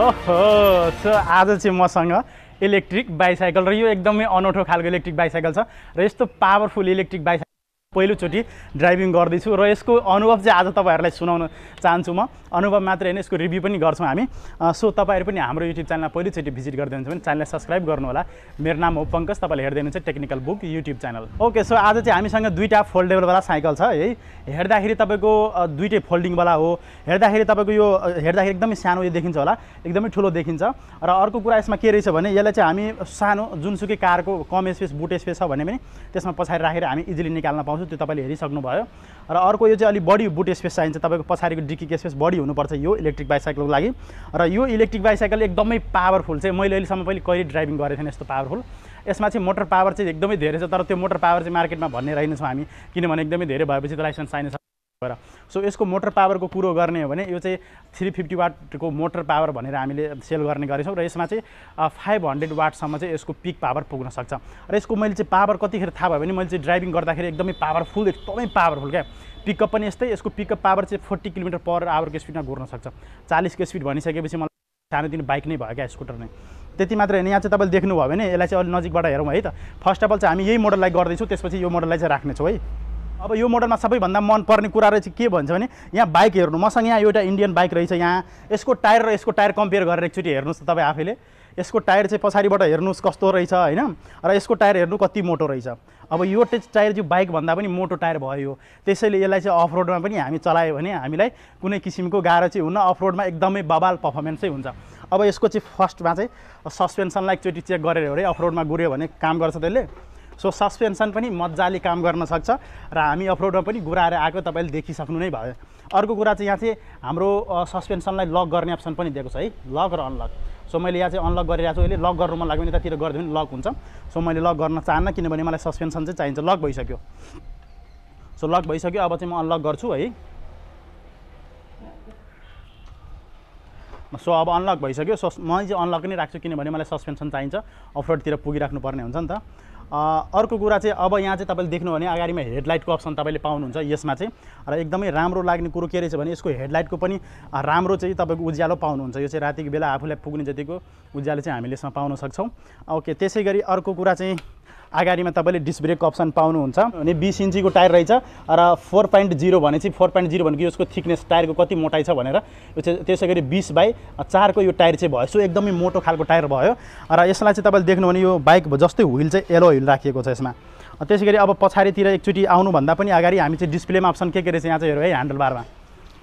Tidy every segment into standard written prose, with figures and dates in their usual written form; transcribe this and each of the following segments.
ओहो सो आज चाहिँ मसँग इलेक्ट्रिक बाइसाइकल र यो एकदमै अनौठो खालको इलेक्ट्रिक बाइसाइकल छ र यस्तो पावरफुल इलेक्ट्रिक बाइसाइकल पहिलोचोटि ड्राइभिङ गर्दैछु र यसको अनुभव चाहिँ आज तपाईँहरूलाई सुनाउन चाहन्छु म। अनुभव मात्रै हैन, यसको रिभ्यू पनि गर्छौँ हामी। सो तपाईँहरू पनि हाम्रो युट्युब च्यानलमा पहिलोचोटि भिजिट गर्दै हुनुहुन्छ भने च्यानललाई सब्सक्राइब गर्नु होला। मेरो नाम हो पङ्कज, तपाईँले हेर्दै हुनुहुन्छ technical book YouTube channel. Okay, so आज चाहिँ हामीसँग दुईटा फोल्डेबलवाला साइकल छ है। हेर्दाखेरि तपाईँको दुईटै फोल्डिङवाला हो। हेर्दाखेरि तपाईँको यो हेर्दाखेरि एकदमै सानो यो देखिन्छ होला, एकदमै ठुलो देखिन्छ। र अर्को कुरा यसमा के रहेछ भने यसलाई चाहिँ हामी सानो जुनसुकै कारको कम स्पेस बुट स्पेस छ भने पनि त्यसमा पछाडि राखेर हामी इजिली निकाल्न पाउँछौँ। त्यो तपाईँले हेरिसक्नुभयो। र अर्को यो चाहिँ अलिक बढी बुट स्पेस चाहिन्छ, तपाईँको पछाडिको डिक्की स्पेस बढी हुनुपर्छ यो इलेक्ट्रिक बाइसाइकलको लागि। र यो इलेक्ट्रिक बाइसाइकल एकदमै पावरफुल चाहिँ मैले अहिलेसम्म कहिले ड्राइभिङ गरेको थिएन यस्तो पावरफुल। यसमा चाहिँ मोटर पावर चाहिँ एकदमै धेरै छ, तर त्यो मोटर पावर चाहिँ मार्केटमा भन्ने रहेनछौँ हामी, किनभने एकदमै धेरै भएपछि त लाइसेन्स चाहिने छ। सो यसको मोटर पावरको कुरो गर्ने हो भने यो चाहिँ 350 वाटको मोटर पावर भनेर हामीले सेल गर्ने गरेछौँ र यसमा चाहिँ 500 वाटसम्म चाहिँ यसको पिक पावर पुग्न सक्छ। र यसको मैले चाहिँ पावर कतिखेर थाहा भयो भने मैले चाहिँ ड्राइभिङ गर्दाखेरि एकदमै पावरफुल क्या। पिकअप पनि यस्तै, यसको पिकअप पावर चाहिँ 40 किलोमिटर/आवरको स्पिडमा घुर्न सक्छ। 40 को स्पिड भनिसकेपछि मलाई सानोतिनो बाइक नै भयो क्या, स्कुटर नै। त्यति मात्रै होइन, यहाँ चाहिँ तपाईँले देख्नुभयो भने यसलाई चाहिँ अलिक नजिकबाट हेरौँ है त। फर्स्ट अफ अल चाहिँ हामी यही मोडललाई गर्दैछौँ, त्यसपछि यो मोडललाई चाहिँ राख्नेछौँ है। अब यो मोडलमा सबैभन्दा मनपर्ने कुरा चाहिँ के भन्छ भने यहाँ बाइक हेर्नु, मसँग यहाँ एउटा इन्डियन बाइक रहेछ। यहाँ यसको टायर र यसको टायर कम्पेयर गरेर एकचोटि हेर्नुहोस् त तपाईँ आफैले। यसको टायर चाहिँ पछाडिबाट हेर्नुहोस् कस्तो रहेछ होइन, र यसको टायर हेर्नु कति मोटो रहेछ। अब यो टायर चाहिँ बाइकभन्दा पनि मोटो टायर भयो, त्यसैले यसलाई चाहिँ अफ रोडमा पनि हामी चलायो भने हामीलाई कुनै किसिमको गाह्रो चाहिँ हुन्न। अफ रोडमा एकदमै बबाल पर्फर्मेन्सै हुन्छ। अब यसको चाहिँ फर्स्टमा चाहिँ सस्पेन्सनलाई एकचोटि चेक गरेर हो अरे, अफ रोडमा गुऱ्यो भने काम गर्छ त्यसले। सो सस्पेन्सन पनि मजाले काम गर्न सक्छ र हामी अफरोडमा पनि गुराएर आएको तपाईँले देखिसक्नु नै भयो। अर्को कुरा चाहिँ यहाँ चाहिँ हाम्रो सस्पेन्सनलाई लक गर्ने अप्सन पनि दिएको छ है, लक र अनलक। सो मैले यहाँ चाहिँ अनलक गरिरहेको छु, यसले लक गर्नु मन लाग्यो भने यतातिर गरिदियो भने लक हुन्छ। सो मैले लक गर्न चाहन्न, किनभने मलाई सस्पेन्सन चाहिँ चाहिन्छ। लक भइसक्यो। सो लक भइसक्यो, अब चाहिँ म अनलक गर्छु है। सो अब अनलक भइसक्यो। सो म चाहिँ अनलक नै राख्छु, किनभने मलाई सस्पेन्सन चाहिन्छ, अफरोडतिर पुगिराख्नु पर्ने हुन्छ नि त। अर्को कुरा चाहिँ अब यहाँ चाहिँ तपाईँले देख्नु भने अगाडिमा हेडलाइटको अप्सन तपाईँले पाउनुहुन्छ यसमा चाहिँ। र एकदमै राम्रो लाग्ने कुरो के रहेछ भने यसको हेडलाइटको पनि राम्रो चाहिँ तपाईँको उज्यालो पाउनुहुन्छ। यो चाहिँ रातिको बेला आफूलाई पुग्ने जतिको उज्यालो चाहिँ हामीले यसमा पाउन सक्छौँ। ओके, त्यसै गरी अर्को कुरा चाहिँ अगाडिमा तपाईँले डिस्क ब्रेकको अप्सन पाउनुहुन्छ भने 20 इन्चीको टायर रहेछ र 4.0 भनेपछि 4.0 भनेको यसको थिकनेस टायरको कति मोटाइ छ भनेर यो चाहिँ त्यसै गरी 20/4 को यो टायर चाहिँ भयो। सो एकदमै मोटो खालको टायर भयो र यसलाई चाहिँ तपाईँले देख्नु भने यो बाइक जस्तै व्हिल चाहिँ एलो व्हिल राखिएको छ यसमा। त्यसै गरी अब पछाडितिर एकचोटि आउनुभन्दा पनि अगाडि हामी चाहिँ डिस्प्लेमा अप्सन के रहेछ यहाँ चाहिँ हेरौँ है, ह्यान्डल बारमा।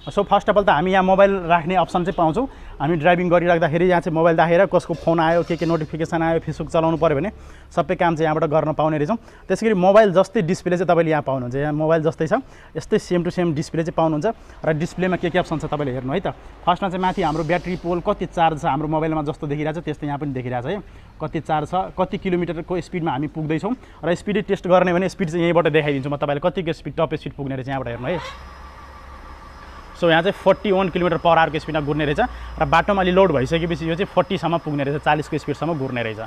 सो फर्स्ट अफ अल त हामी यहाँ मोबाइल राख्ने अप्सन चाहिँ पाउँछौँ। हामी ड्राइभिङ गरिराख्दाखेरि यहाँ चाहिँ मोबाइल राखेर कसको फोन आयो, के नोटिफिकेसन आयो, फेसबुक चलाउनु पऱ्यो भने सबै काम चाहिँ यहाँबाट गर्न पाउने रहेछौँ। त्यसै गरी मोबाइल जस्तै डिस्प्ले चाहिँ तपाईँले यहाँ पाउनुहुन्छ। यहाँ मोबाइल जस्तै छ, यस्तै सेम टु सेम डिस्प्ले चाहिँ पाउनुहुन्छ। र डिस्प्लेमा के अप्सन छ तपाईँले हेर्नु है त। फर्स्टमा चाहिँ माथि हाम्रो ब्याट्री पोल कति चार्ज छ, हाम्रो मोबाइलमा जस्तो देखिरहेको छ त्यस्तै यहाँ पनि देखिरहेको छ है, कति चार्ज छ, कति किलोमिटरको स्पिडमा हामी पुग्दैछौँ। र स्पिड टेस्ट गर्ने भने स्पिड चाहिँ यहीँबाट देखाइदिन्छु म तपाईँलाई, कतिको स्पिड टप स्पिड पुग्ने रहेछ यहाँबाट हेर्नु है। सो यहाँ चाहिँ 41 किलोमिटर/आवरको स्पिडमा घुर्ने रहेछ र बाटोमा अलि लोड भइसकेपछि यो चाहिँ 40सम्म पुग्ने रहेछ, 40 को स्पिडसम्म घुर्ने रहेछ।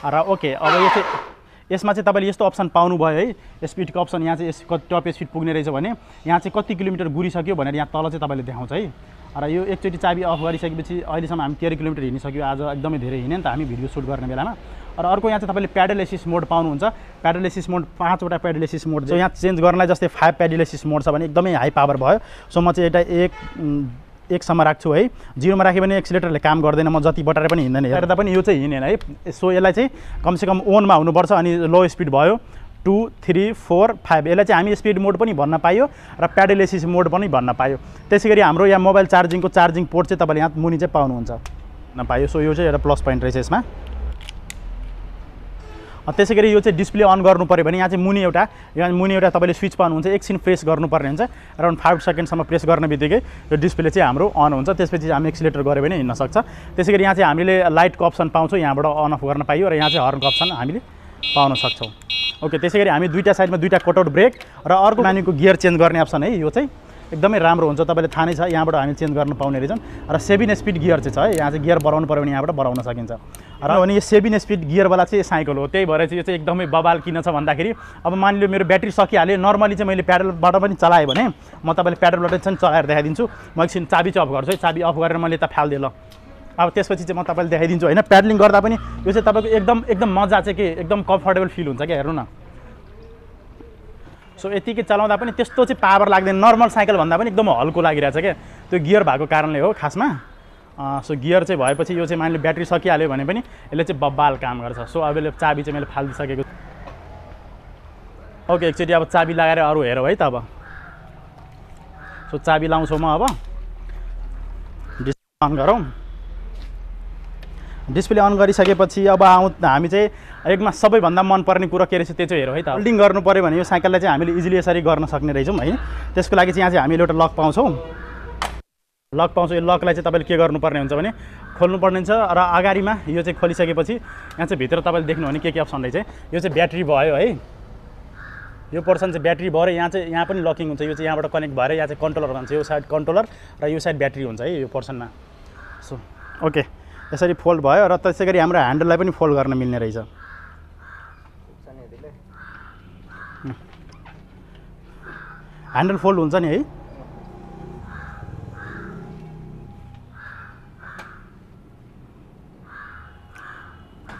र ओके, अब यो चाहिँ यसमा चाहिँ तपाईँले यस्तो अप्सन पाउनुभयो है, स्पिडको अप्सन। यहाँ चाहिँ कति टप स्पिड पुग्ने रहेछ भने यहाँ चाहिँ कति किलोमिटर घुरिसक्यो भनेर यहाँ तल चाहिँ तपाईँले देखाउँछ है। र यो एकचोटि चाबी अफ गरिसकेपछि अहिलेसम्म हामी 13 किलोमिटर हिँडिसक्यो। आज एकदमै धेरै हिँड्यो नि त हामी भिडियो सुट गर्ने बेलामा। र अर्को यहाँ चाहिँ तपाईँले प्याडल एसिस्ट मोड पाउनुहुन्छ। प्याडल एसिस्ट मोड 5वटा प्याडल एसिस्ट मोड चाहिँ यहाँ चेन्ज गर्नलाई जस्तै 5 प्याडल एसिस्ट मोड छ भने एकदमै हाई पावर भयो। सो म चाहिँ एउटा 1 सम्म राख्छु है। 0 मा राख्यो भने एक्सिलेटरले काम गर्दैन, म जति बटाएर पनि हिँड्दैन, हेर्दा पनि यो चाहिँ हिँडेन है। सो यसलाई चाहिँ कमसेकम ओनमा हुनुपर्छ, अनि लो स्पिड भयो 2, 3, 4, 5। यसलाई चाहिँ हामी स्पिड मोड पनि भन्न पाइयो र प्याडल एसिस्ट मोड पनि भन्न पाइयो। त्यसै गरी हाम्रो यहाँ मोबाइल चार्जिङको चार्जिङ पोर्ट चाहिँ तपाईँले यहाँ मुनि चाहिँ पाउनुहुन्छ नपाइयो। सो यो चाहिँ एउटा प्लस पोइन्ट रहेछ यसमा। त्यसै गरी यो चाहिँ डिस्प्ले अन गर्नु पऱ्यो भने यहाँ चाहिँ मुनि एउटा तपाईँले स्विच पाउनुहुन्छ, एकछिन प्रेस गर्नुपर्ने हुन्छ। अराउन्ड 5 सेकेन्डसम्म प्रेस गर्ने बित्तिकै यो डिस्प्ले चाहिँ हाम्रो अन हुन्छ। त्यसपछि हामी एक्सिलेटर गऱ्यो भने हिँड्न सक्छ। त्यसै गरी यहाँ चाहिँ हामीले लाइटको अप्सन पाउँछौँ, यहाँबाट अन अफ गर्न पाइयो। र यहाँ चाहिँ हर्नको अप्सन हामीले पाउन सक्छौँ। ओके, त्यसै गरी हामी दुईटा साइडमा दुईटा कटआउट ब्रेक र अर्को मानिको गियर चेन्ज गर्ने अप्सन है, यो चाहिँ एकदमै राम्रो हुन्छ। तपाईँले थाहा नै छ, यहाँबाट हामी चेन्ज गर्न पाउने रहेछौँ। र 7 स्पिड गियर चाहिँ छ है, यहाँ चाहिँ गियर बढाउनु पऱ्यो भने यहाँबाट बढाउन सकिन्छ। र अनि यो 7 स्पिड गियरवाला चाहिँ साइकल हो, त्यही भएर चाहिँ यो चाहिँ एकदमै बबाल किन छ भन्दाखेरि अब मानिलियो मेरो ब्याट्री सकिहाल्यो, नर्मली चाहिँ मैले प्याडलबाट पनि चलाएँ भने म तपाईँले प्याडलबाट चाहिँ चलाएर देखाइदिन्छु। म एकछिन चाबी चाहिँ अफ गर्छु है, चाबी अफ गरेर मैले यता फाल्दिएँ ल। अब त्यसपछि चाहिँ म तपाईँलाई देखाइदिन्छु होइन। प्याडलिङ गर्दा पनि यो चाहिँ तपाईँको एकदम मजा चाहिँ के एकदम कम्फर्टेबल फिल हुन्छ क्या, हेर्नु न। सो यतिकै चलाउँदा पनि त्यस्तो चाहिँ पावर लाग्दैन, नर्मल साइकल भन्दा पनि एकदम हल्को लागिरहेछ क्या, त्यो गियर भएको कारणले हो खासमा। सो गियर चाहिँ भएपछि यो चाहिँ मानिले ब्याट्री सकिहाल्यो भने पनि यसले चाहिँ बब्बाल काम गर्छ। सो अब यसले चाबी चाहिँ मैले फालिदिइसकेको। ओके, एकचोटि अब चाबी लगाएर अरू हेरौँ है त अब। सो चाबी लाउँछु म अब, डिस्प्ले अन गरौँ। डिस्प्ले अन गरिसकेपछि अब हामी चाहिँ एकमा सबैभन्दा मनपर्ने कुरो के रहेछ त्यो चाहिँ हेरौँ है त। होल्डिङ गर्नु पऱ्यो भने यो साइकललाई चाहिँ हामीले इजिली यसरी गर्न सक्ने रहेछौँ है। त्यसको लागि चाहिँ यहाँ चाहिँ हामीले एउटा लक पाउँछौँ। लक पाउँछौँ, यो लकलाई चाहिँ तपाईँले के गर्नुपर्ने हुन्छ भने खोल्नुपर्ने हुन्छ। र अगाडिमा यो चाहिँ खोलिसकेपछि यहाँ चाहिँ भित्र तपाईँले देख्नु भने के अप्सन रहेछ, यो चाहिँ ब्याट्री भयो है। यो पोर्सन चाहिँ ब्याट्री भएर यहाँ पनि लकिङ हुन्छ, यो चाहिँ यहाँबाट कनेक्ट भएर यहाँ चाहिँ कन्ट्रोलर भन्छ, यो साइड कन्ट्रोलर र यो साइड ब्याट्री हुन्छ है यो पोर्सनमा। सो ओके, यसरी फोल्ड भयो र त्यसै गरी हाम्रो ह्यान्डललाई पनि फोल्ड गर्न मिल्ने रहेछ। ह्यान्डल फोल्ड हुन्छ नि है।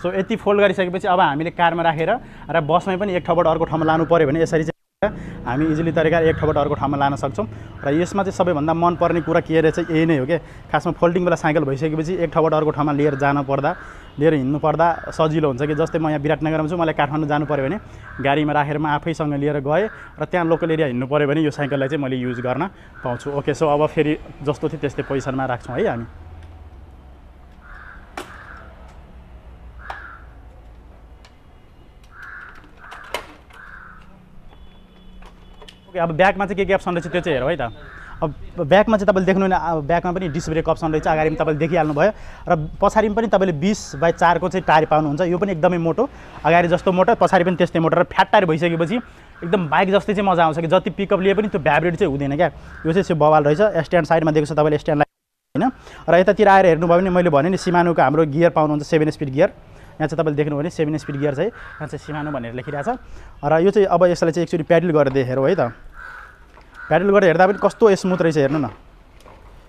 सो यति फोल्ड गरिसकेपछि अब हामीले कारमा राखेर र बसमै पनि एक ठाउँबाट अर्को ठाउँमा लानु पऱ्यो भने यसरी चाहिँ हामी इजिली तरिकाले एक ठाउँबाट अर्को ठाउँमा लान सक्छौँ। र यसमा चाहिँ सबैभन्दा मनपर्ने कुरा के रहेछ यही नै हो कि खासमा फोल्डिङवाला साइकल भइसकेपछि एक ठाउँबाट अर्को ठाउँमा लिएर हिँड्नु पर्दा सजिलो हुन्छ कि जस्तै म यहाँ विराटनगरमा छु, मलाई काठमाडौँ जानु पऱ्यो भने गाडीमा राखेर म आफैसँग लिएर गएँ र त्यहाँ लोकल एरिया हिँड्नु पऱ्यो भने यो साइकललाई चाहिँ मैले युज गर्न पाउँछु। ओके, सो अब फेरि जस्तो थियो त्यस्तै पोजिसनमा राख्छौँ है हामी। अब ब्याकमा चाहिँ के अप्सन रहेछ त्यो चाहिँ हेरौँ है त। अब ब्याकमा चाहिँ तपाईँले देख्नु भने ब्याकमा पनि डिस्क ब्रेक अप्सन रहेछ, अगाडि पनि तपाईँले देखिहाल्नु भयो र पछाडि पनि तपाईँले 20/4 को चाहिँ टायर पाउनुहुन्छ। यो पनि एकदमै मोटो, अगाडि जस्तो मोटो पछाडि पनि त्यस्तै मोटो र फ्याट टायर भइसकेपछि एकदम बाइक जस्तै चाहिँ मजा आउँछ कि जति पिकअप लिए पनि त्यो भ्याब्रेट चाहिँ हुँदैन क्या। यो चाहिँ त्यो बवाल रहेछ। स्ट्यान्ड साइडमा दिएको छ तपाईँले स्ट्यान्डलाई होइन। र यतातिर आएर हेर्नुभयो भने मैले भने नि सिमानोको हाम्रो गियर पाउनुहुन्छ 7 स्पिड गियर। यहाँ चाहिँ तपाईँले देख्नु भने 7 स्पिड गियर चाहिँ यहाँ चाहिँ सिमानो भनेर लेखिरहेछ। र यो चाहिँ अब यसलाई चाहिँ एकचोटि प्याडल गरेर हेरौँ है त। प्याडल गरेर हेर्दा पनि कस्तो स्मुथ रहेछ हेर्नु न।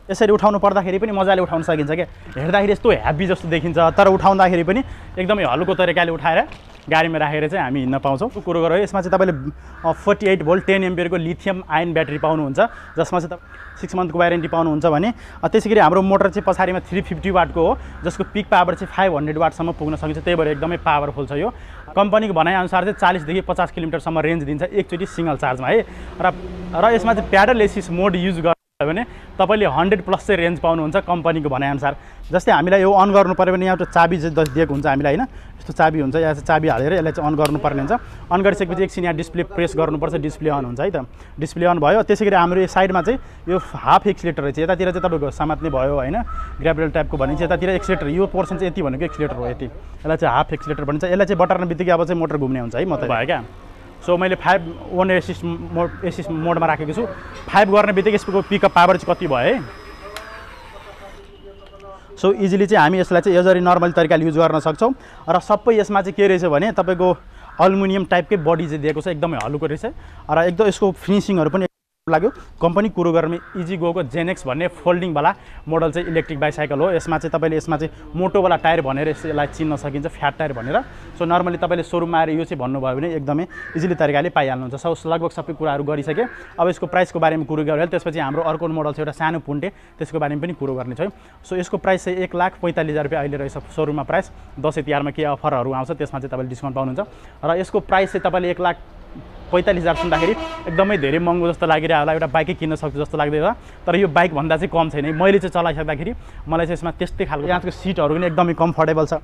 यसरी उठाउनु पर्दाखेरि पनि मजाले उठाउन सकिन्छ क्या, हेर्दाखेरि यस्तो ह्याप्पी जस्तो देखिन्छ तर उठाउँदाखेरि पनि एकदमै हल्को तरिकाले उठाएर गाडीमा राखेर चाहिँ हामी हिँड्न पाउँछौँ। कुरो गरौँ यसमा चाहिँ तपाईँले 48 भोल्ट 10 एम्पियरको लिथियम आयन ब्याट्री पाउनुहुन्छ, जसमा चाहिँ 6 मन्थको वारेन्टी पाउनुहुन्छ भने त्यसै गरी हाम्रो मोटर चाहिँ पछाडिमा 350 वाटको हो, जसको पिक पावर चाहिँ 500 वाटसम्म पुग्न सकिन्छ। त्यही भएर एकदमै पावरफुल छ यो। कम्पनीको भनाइअनुसार चाहिँ 40 देखि 50 किलोमिटरसम्म रेन्ज दिन्छ एकचोटि सिङ्गल चार्जमा है। र यसमा चाहिँ प्याडल एसिस्ट मोड युज गर्नु भने तपाईँले 100+ चाहिँ रेन्ज पाउनुहुन्छ कम्पनीको भनाइअनुसार। जस्तै हामीलाई यो अन गर्नु पऱ्यो भने यहाँ एउटा चाबी चाहिँ दिएको हुन्छ हामीलाई होइन, यस्तो चाबी हुन्छ, यहाँ चाहिँ चाबी हालेर यसलाई चाहिँ अन गर्नुपर्ने हुन्छ। अन गरिसकेपछि एकछिन यहाँ डिस्प्ले प्रेस गर्नुपर्छ, डिस्प्ले अन हुन्छ है त। डिस्प्ले अन भयो। त्यसै गरी हाम्रो यो साइडमा चाहिँ यो हाफ एक्सिलेटर रहेछ, यतातिर चाहिँ तपाईँको समात्ने भयो होइन, ग्राभिटल टाइपको भनिन्छ, यतातिर एक्सिलेटर, यो पोर्सन चाहिँ यति भनेको एक्सिलेटर हो यति, यसलाई चाहिँ हाफ एक्सिलेटर भनिन्छ। यसलाई चाहिँ बटर्न बित्तिकै अब चाहिँ मोटर घुम्ने हुन्छ है म त भयो क्या। सो मैले 5 एसिस्ट मोडमा राखेको छु। 5 गर्ने बित्तिकै यसको पिकअप पावर चाहिँ कति भयो है। सो इजिली चाहिँ हामी यसलाई चाहिँ यसरी नर्मल तरिकाले युज गर्न सक्छौँ। र सबै यसमा चाहिँ के रहेछ भने तपाईँको अल्मुनियम टाइपकै बडी चाहिँ दिएको छ, एकदमै हल्को रहेछ। र एकदम यसको फिनिसिङहरू पनि लाग्यो। कम्पनी कुरो गर्ने इजी गोको जेनेक्स भन्ने फोल्डिङवाला मोडल चाहिँ इलेक्ट्रिक बाइसाइकल हो। यसमा चाहिँ तपाईँले यसमा चाहिँ मोटोवाला टायर भनेर यसलाई चिन्न सकिन्छ, फ्याट टायर भनेर। सो नर्मली तपाईँले सोरुममा आएर यो चाहिँ भन्नुभयो भने एकदमै इजिली तरिकाले पाइहाल्नुहुन्छ। सो लगभग सबै कुराहरू गरिसकेँ। अब यसको प्राइसको बारेमा कुरो गरेर त्यसपछि हाम्रो अर्को मोडल चाहिँ एउटा सानो पुन्टे, त्यसको बारेमा पनि कुरो गर्नेछ है। सो यसको प्राइस चाहिँ 1,45,000 रुपियाँ अहिले रहेछ सोरुममा प्राइस। दसैँ तिहारमा के अफरहरू आउँछ त्यसमा चाहिँ तपाईँले डिस्काउन्ट पाउनुहुन्छ। र यसको प्राइस चाहिँ तपाईँले 1,45,000 सुन्दाखेरि एकदमै धेरै महँगो जस्तो लागिरहेको होला, एउटा बाइकै किन्न सक्छु जस्तो लाग्दैन। तर यो बाइक भन्दा चाहिँ कम छैन। मैले चाहिँ चलाइसक्दाखेरि मलाई चाहिँ यसमा त्यस्तै खालको यहाँको सिटहरू पनि एकदमै कम्फर्टेबल छ।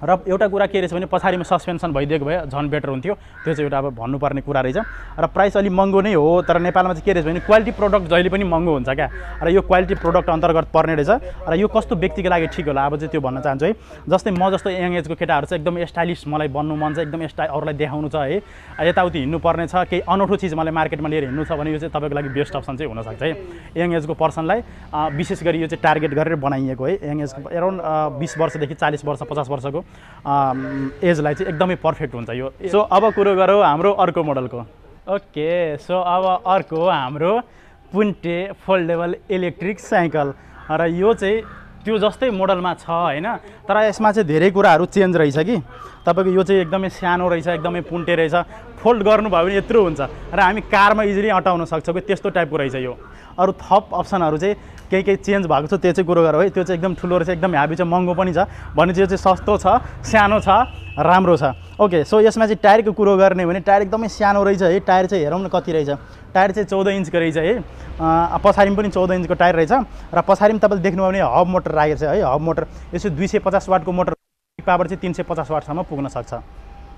र एउटा कुरा के रहेछ भने पछाडिमा सस्पेन्सन भइदिएको भए झन् बेटर हुन्थ्यो, त्यो चाहिँ एउटा अब भन्नुपर्ने कुरा रहेछ। र प्राइस अलि महँगो नै हो, तर नेपालमा चाहिँ के रहेछ भने क्वालिटी प्रोडक्ट जहिले पनि महँगो हुन्छ क्या। र यो क्वालिटी प्रोडक्ट अन्तर्गत पर्ने रहेछ। र यो कस्तो व्यक्तिको लागि ठिक होला अब चाहिँ त्यो भन्न चाहन्छु है। जस्तै म जस्तो यङ एजको केटाहरू चाहिँ एकदम स्टाइलिस मलाई बन्नु मन छ, एकदम अरूलाई देखाउनु छ है, यताउति हिँड्नुपर्ने छ, केही अनौठो चिज मलाई मार्केटमा लिएर हिँड्नु छ भने यो चाहिँ तपाईँको लागि बेस्ट अप्सन चाहिँ हुनसक्छ है। यङ एजको पर्सनलाई विशेष गरी यो चाहिँ टार्गेट गरेर बनाइएको है। यङ एजको एराउन्ड 20 वर्षदेखि 40 वर्ष 50 वर्षको एजलाई चाहिँ एकदमै पर्फेक्ट हुन्छ यो। सो अब कुरो गरौँ हाम्रो अर्को मोडलको। ओके, सो अब अर्को हाम्रो पुन्टे फोल्डेबल इलेक्ट्रिक साइकल। र यो चाहिँ त्यो जस्तै मोडलमा छ हैन। तर यसमा चाहिँ धेरै कुराहरू चेन्ज रहेछ कि तपाईको यो चाहिँ एकदमै सानो रहेछ, एकदमै पुन्टे रहेछ, फोल्ड गर्नुभयो भने यत्रो हुन्छ र हामी कारमा इजिली अटाउन सक्छौँ कि त्यस्तो टाइपको रहेछ यो। अरू थप अप्सनहरू चाहिँ केही चेन्ज भएको छ, त्यो चाहिँ कुरो गरौँ है। त्यो चाहिँ एकदम ठुलो रहेछ, एकदम ह्याभी छ, महँगो पनि छ भने चाहिँ यो चाहिँ सस्तो छ, सानो छ, राम्रो छ। ओके, सो यसमा चाहिँ टायरको कुरो गर्ने भने टायर एकदमै सानो रहेछ है। टायर चाहिँ हेरौँ न कति रहेछ, टायर चाहिँ 14 इन्चको रहेछ है। पछाडि पनि 14 इन्चको टायर रहेछ र पछाडि पनि तपाईँले देख्नुभयो भने हब मोटर राखेको छ है। हब मोटर यो चाहिँ 250 वाटको मोटर, पावर चाहिँ 350 वाटसम्म पुग्न सक्छ।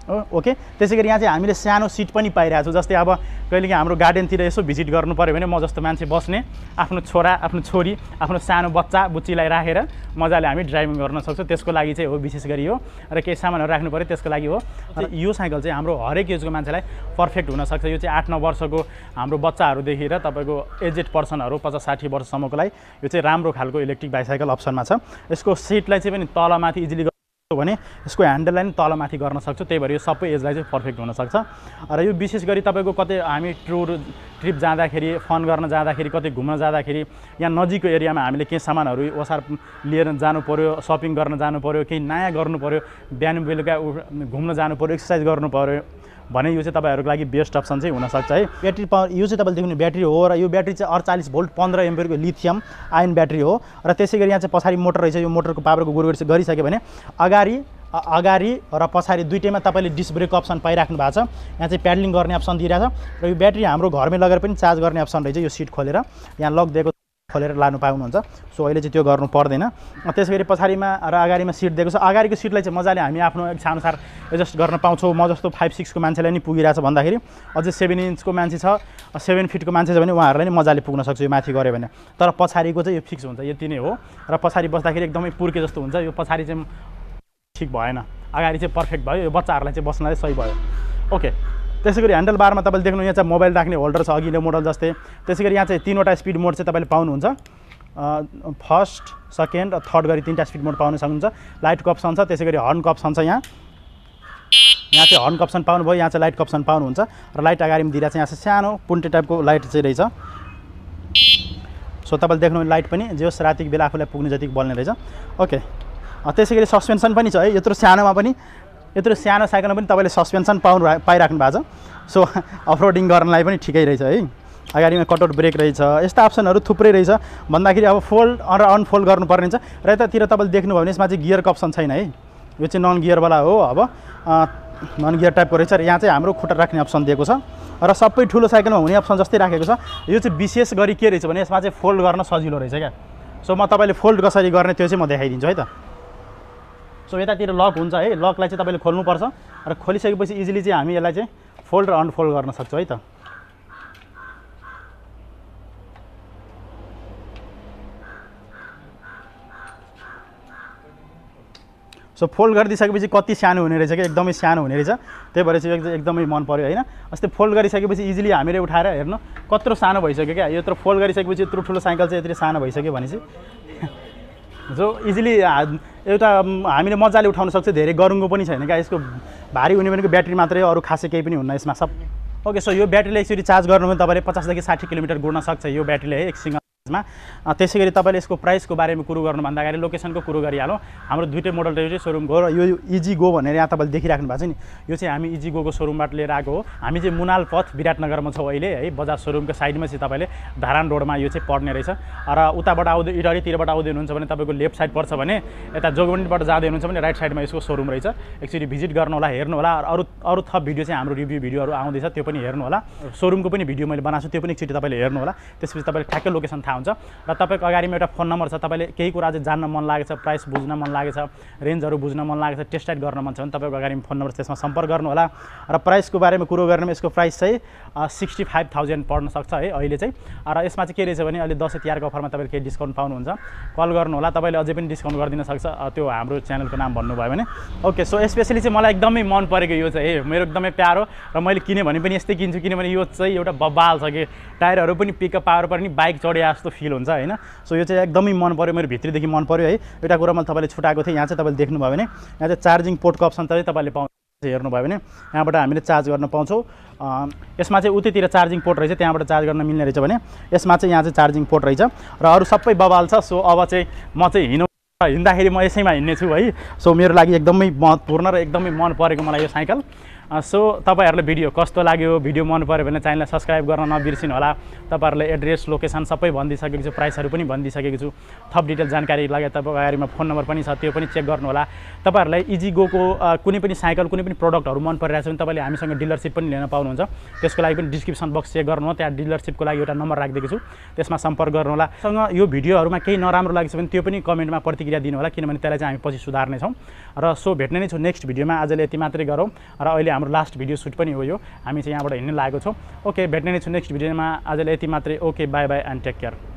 ओके, त्यसै गरी यहाँ चाहिँ हामीले सानो सिट पनि पाइरहेको छौँ। जस्तै अब कहिलेकाहीँ हाम्रो गार्डनतिर यसो भिजिट गर्नु पऱ्यो भने म जस्तो मान्छे बस्ने, आफ्नो छोरा, आफ्नो छोरी, आफ्नो सानो बच्चा बुच्चीलाई राखेर मजाले हामी ड्राइभिङ गर्न सक्छौँ। त्यसको लागि चाहिँ हो विशेष गरी हो। र केही सामानहरू राख्नु पऱ्यो त्यसको लागि हो। यो साइकल चाहिँ हाम्रो हरेक एजको मान्छेलाई पर्फेक्ट हुनसक्छ। यो चाहिँ 8-9 वर्षको हाम्रो बच्चाहरूदेखि र तपाईँको एजेड पर्सनहरू 50-60 वर्षसम्मको लागि यो चाहिँ राम्रो खालको इलेक्ट्रिक बाइसाइकल अप्सनमा छ। यसको सिटलाई चाहिँ पनि तलमाथि इजिली भने यसको ह्यान्डललाई पनि तलमाथि गर्न सक्छौँ। त्यही भएर यो सबै एजलाई चाहिँ पर्फेक्ट हुनसक्छ। र यो विशेष गरी तपाईँको कतै हामी ट्रिप जाँदाखेरि, फन गर्न जाँदाखेरि, कतै घुम्न जाँदाखेरि, यहाँ नजिकको एरियामा हामीले केही सामानहरू ओसार लिएर जानु पऱ्यो, सपिङ गर्न जानु पऱ्यो, केही नयाँ गर्नु पऱ्यो, बिहान बेलुका घुम्न जानु पऱ्यो, एक्सर्साइज गर्नु पऱ्यो भने यो चाहिँ तपाईँहरूको लागि बेस्ट अप्सन चाहिँ हुनसक्छ है। ब्याट्री पावर यो चाहिँ तपाईँले देख्ने ब्याट्री हो र यो ब्याट्री चाहिँ 48 भोल्ट 15 एम्पियरको लिथियम आयन ब्याट्री हो। र त्यसै गरी यहाँ चाहिँ पछाडि मोटर रहेछ। यो मोटरको पावरको कुरो गरिसक्यो भने अगाडि र पछाडि दुईटैमा तपाईँले डिस्क ब्रेक अप्सन पाइराख्नु भएको छ। यहाँ चाहिँ प्याडलिङ गर्ने अप्सन दिइरहेछ र यो ब्याट्री हाम्रो घरमै लगेर पनि चार्ज गर्ने अप्सन रहेछ। यो सिट खोलेर यहाँ लक दिएको खोलेर लानु पाउनुहुन्छ। सो अहिले चाहिँ त्यो गर्नु पर्दैन। त्यसै गरी पछाडिमा र अगाडिमा सिट दिएको छ। अगाडिको सिटलाई चाहिँ मजाले हामी आफ्नो इच्छाअनुसार एडजस्ट गर्न पाउँछौँ। म जस्तो 5-6 को मान्छेलाई नि पुगिरहेछ भन्दाखेरि अझै 7 इन्चको मान्छे छ, 7 फिटको मान्छे छ भने उहाँहरूलाई नि मजाले पुग्न सक्छ यो माथि गऱ्यो भने। तर पछाडिको चाहिँ यो फिक्स हुन्छ, यति नै हो। र पछाडि बस्दाखेरि एकदमै पुर्के जस्तो हुन्छ। यो पछाडि चाहिँ ठिक भएन, अगाडि चाहिँ पर्फेक्ट भयो। यो बच्चाहरूलाई चाहिँ बस्नलाई सही भयो। ओके, त्यसै गरी ह्यान्डल बारमा तपाईँले देख्नु यहाँ चाहिँ मोबाइल राख्ने होल्डर छ, अघिल्लो मोडल जस्तै। त्यसै गरी यहाँ चाहिँ 3वटा स्पिड मोड चाहिँ तपाईँले पाउनुहुन्छ। फर्स्ट, सेकेन्ड र थर्ड गरी 3टा स्पिड मोड पाउन सक्नुहुन्छ। लाइटको अप्सन छ, त्यसै गरी हर्नको अप्सन छ। यहाँ चाहिँ हर्नको अप्सन पाउनुभयो, यहाँ चाहिँ लाइटको अप्सन पाउनुहुन्छ। र लाइट अगाडिमा दिइरहेको छ, यहाँ चाहिँ सानो पुन्टे टाइपको लाइट चाहिँ रहेछ। सो तपाईँले देख्नु लाइट पनि जस रातिको बेला आफूलाई पुग्ने जतिको बल्ने रहेछ। ओके, त्यसै गरी सस्पेन्सन पनि छ है। यत्रो सानोमा पनि, यत्रो सानो साइकलमा पनि तपाईँले सस्पेन्सन पाइराख्नु भएको छ। सो अफरोडिङ गर्नलाई पनि ठिकै रहेछ है। अगाडिमा कटआउट ब्रेक रहेछ। यस्ता अप्सनहरू थुप्रै रहेछ भन्दाखेरि अब फोल्ड र अनफोल्ड गर्नुपर्ने हुन्छ। र यतातिर तपाईँले देख्नुभयो भने यसमा चाहिँ गियरको अप्सन छैन है। यो चाहिँ नन गियरवाला हो। अब नन गियर टाइपको रहेछ। र यहाँ चाहिँ हाम्रो खुट्टा राख्ने अप्सन दिएको छ र सबै ठुलो साइकलमा हुने अप्सन जस्तै राखेको छ। यो चाहिँ विशेष गरी के रहेछ भने यसमा चाहिँ फोल्ड गर्न सजिलो रहेछ क्या। सो म तपाईँले फोल्ड कसरी गर्ने त्यो चाहिँ म देखाइदिन्छु है त। सो यतातिर लक हुन्छ है। लकलाई चाहिँ तपाईँले खोल्नुपर्छ र खोलिसकेपछि इजिली चाहिँ हामी यसलाई चाहिँ फोल्ड र अनफोल्ड गर्न सक्छौँ है त। सो फोल्ड गरिदिइसकेपछि कति सानो हुने रहेछ कि एकदमै सानो हुने रहेछ। त्यही भएर चाहिँ एकदमै मन पऱ्यो होइन। अस्ति फोल्ड गरिसकेपछि इजिली हामीले उठाएर हेर्नु कत्रो सानो भइसक्यो क्या। यत्रो फोल्ड गरिसकेपछि यत्रो ठुलो साइकल चाहिँ यत्रो सानो भइसक्यो भनेपछि जो इजिली एउटा हामीले मजाले उठाउन सक्छ। धेरै गरुङ्गो पनि छैन क्या। यसको भारी हुने भनेको ब्याट्री मात्रै, अरू खासै केही पनि हुन्न यसमा सब। ओके, सो यो ब्याट्रीले एकचोटि चार्ज गर्नु भने तपाईँले 50 देखि 60 किलोमिटर गुड्न सक्छ यो ब्याट्रीले है एक सिङ्गल चार्जमा। त्यसै गरी तपाईँले यसको प्राइसको बारेमा कुरो गर्नुभन्दा अगाडि लोकेसनको कुरो गरिहालौँ। हाम्रो दुईटै मोडल रहेछ सोरुमको र यो इजी गो भनेर यहाँ तपाईँले देखिराख्नु भएको छ नि, यो चाहिँ हामी इजी गोको सोरुमबाट लिएर आएको हो। हामी चाहिँ मुनाल पथ विराटनगरमा छौँ अहिले है। बजाज सोरुमको साइडमा चाहिँ तपाईँले धारान रोडमा यो चाहिँ पर्ने रहेछ। र उताबाट आउँदै इटहरीतिरबाट आउँदै हुनुहुन्छ भने तपाईँको लेफ्ट साइड पर्छ भने यता जोगबनीबाट जाँदै हुनुहुन्छ भने राइट साइडमा यसको सोरुम रहेछ। एकचोटि भिजिट गर्नु होला, हेर्नु होला। अरू थप भिडियो चाहिँ हाम्रो रिभ्यू भिडियोहरू आउँदैछ, त्यो पनि हेर्नु होला। सोरुमको पनि भिडियो मैले बनाएको छु, त्यो पनि एकचोटि तपाईँले हेर्नु होला। त्यसपछि तपाईँले ठ्याक्कै लोकेसन थाहा हुन्छ। र तपाईँको अगाडिमा एउटा फोन नम्बर छ। तपाईँले केही कुरा चाहिँ जान्न मन लागेछ, प्राइस बुझ्न मन लागेछ, रेन्जहरू बुझ्न मन लागेछ, टेस्ट राइड गर्न मन छ भने तपाईँको अगाडिमा फोन नम्बर त्यसमा सम्पर्क गर्नु होला। र प्राइसको बारेमा कुरो गर्नुमा यसको प्राइस चाहिँ 65,000 पर्न सक्छ है अहिले चाहिँ। र यसमा चाहिँ के रहेछ भने अहिले दसैँ तिहारको अफरमा तपाईँले केही डिस्काउन्ट पाउनुहुन्छ। कल गर्नु होला, तपाईँले अझै पनि डिस्काउन्ट गरिदिन सक्छ त्यो हाम्रो च्यानलको नाम भन्नुभयो भने। ओके, सो स्पेसली चाहिँ मलाई एकदमै मन परेको यो चाहिँ मेरो एकदमै प्यारो र मैले किने भने पनि यस्तै किन्छु किनभने यो चाहिँ एउटा बब्बाल छ कि टायरहरू पनि पिकअप पावर पनि बाइक चढे जस्तो फिल हुन्छ होइन। सो यो चाहिँ एकदमै मन पऱ्यो, मेरो भित्रदेखि मन पऱ्यो है। एउटा कुरा मैले तपाईँले छुटाएको थिएँ, यहाँ चाहिँ तपाईँले देख्नुभयो भने यहाँ चाहिँ चार्जिङ पोर्टको अप्सन चाहिँ तपाईँले पाउनुहुन्छ। हेर्नुभयो भने यहाँबाट हामीले चार्ज गर्न पाउँछौँ। यसमा चाहिँ उतैतिर चार्जिङ पोर्ट रहेछ, त्यहाँबाट चार्ज गर्न मिल्ने रहेछ भने यसमा चाहिँ यहाँ चाहिँ चार्जिङ पोर्ट रहेछ र अरू सबै बबाल छ। सो अब चाहिँ म चाहिँ हिँड्दाखेरि म यसैमा हिँड्ने छु है। सो मेरो लागि एकदमै महत्त्वपूर्ण र एकदमै मन परेको मलाई यो साइकल। सो तपाईहरुले भिडियो कस्तो लाग्यो, भिडियो मन पर्यो भने च्यानललाई सब्स्क्राइब गर्न नबिर्सिनु होला। तपाईहरुले एड्रेस लोकेसन सबै भनिदिसकेको छु, प्राइसहरु पनि भनिदिसकेको छु। थप डिटेल जानकारी लागि तपाईहरुमा फोन नम्बर पनि छ, त्यो पनि चेक गर्नु होला। तपाईहरुलाई इजिगोको कुनै पनि साइकल कुनै पनि प्रोडक्टहरु मन परिरहेछ भने तपाईले हामीसँग डिलरशिप पनि लिन पाउनुहुन्छ। त्यसको लागि पनि डिस्क्रिप्सन बक्स चेक गर्नु होला, त्यहाँ डिलरशिपको लागि एउटा नम्बर राखिदिएको छु, त्यसमा सम्पर्क गर्नु होला। सँग यो भिडियोहरुमा केही नराम्रो लागेछ भने त्यो पनि कमेन्टमा प्रतिक्रिया दिनु होला, किनभने त्यसलाई चाहिँ हामी पछि सुधार्ने छौं। र सो भेट्ने नै छु नेक्स्ट भिडियोमा। आजले यति मात्रै गरौँ र अहिले हाम्रो लास्ट भिडियो सुट पनि हो यो। हामी चाहिँ यहाँबाट हिँड्न लागेको छौं। ओके, भेट्ने नै छु नेक्स्ट भिडियोमा। आजले यति मात्रै। Okay, bye bye and take care.